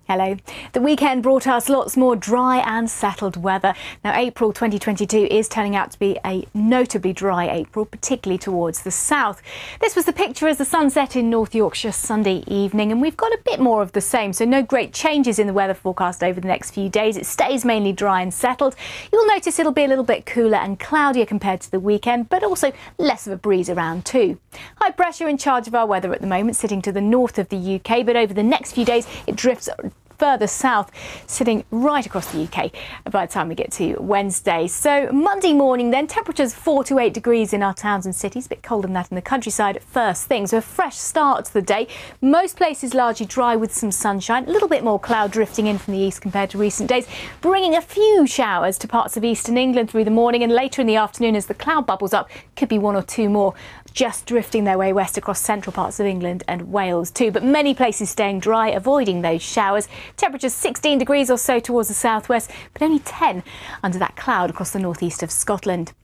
Hello. The weekend brought us lots more dry and settled weather. Now, April 2022 is turning out to be a notably dry April, particularly towards the south. This was the picture as the sun set in North Yorkshire Sunday evening, and we've got a bit more of the same, so no great changes in the weather forecast over the next few days. It stays mainly dry and settled. You'll notice it'll be a little bit cooler and cloudier compared to the weekend, but also less of a breeze around too. High pressure in charge of our weather at the moment, sitting to the north of the UK, but over the next few days it drifts further south, sitting right across the UK by the time we get to Wednesday. So Monday morning then, temperatures 4 to 8 degrees in our towns and cities, a bit colder than that in the countryside first thing. So a fresh start to the day. Most places largely dry with some sunshine, a little bit more cloud drifting in from the east compared to recent days, bringing a few showers to parts of eastern England through the morning, and later in the afternoon as the cloud bubbles up, could be 1 or 2 more just drifting their way west across central parts of England and Wales too. But many places staying dry, avoiding those showers. Temperatures 16 degrees or so towards the southwest, but only 10 under that cloud across the northeast of Scotland.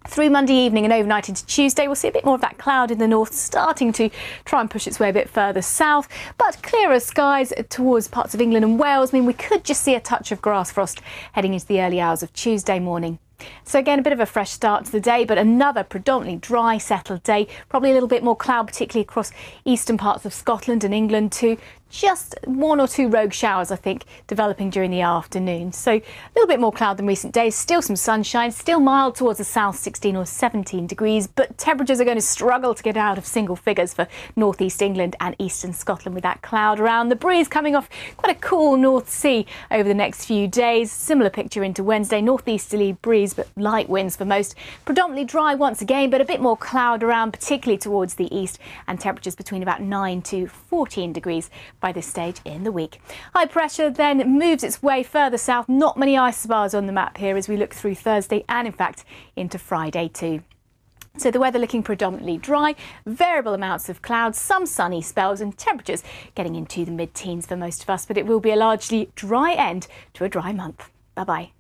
Through Monday evening and overnight into Tuesday, we'll see a bit more of that cloud in the north starting to try and push its way a bit further south, but clearer skies towards parts of England and Wales mean we could just see a touch of grass frost heading into the early hours of Tuesday morning. So again, a bit of a fresh start to the day, but another predominantly dry, settled day. Probably a little bit more cloud, particularly across eastern parts of Scotland and England too. Just 1 or 2 rogue showers, I think, developing during the afternoon. So a little bit more cloud than recent days. Still some sunshine, still mild towards the south, 16 or 17 degrees. But temperatures are going to struggle to get out of single figures for northeast England and eastern Scotland with that cloud around. The breeze coming off quite a cool North Sea over the next few days. Similar picture into Wednesday. Northeasterly breeze, but light winds for most. Predominantly dry once again, but a bit more cloud around, particularly towards the east, and temperatures between about 9 to 14 degrees by this stage in the week. High pressure then moves its way further south. Not many isobars on the map here as we look through Thursday and in fact into Friday too. So the weather looking predominantly dry, variable amounts of clouds, some sunny spells, and temperatures getting into the mid-teens for most of us, but it will be a largely dry end to a dry month. Bye-bye.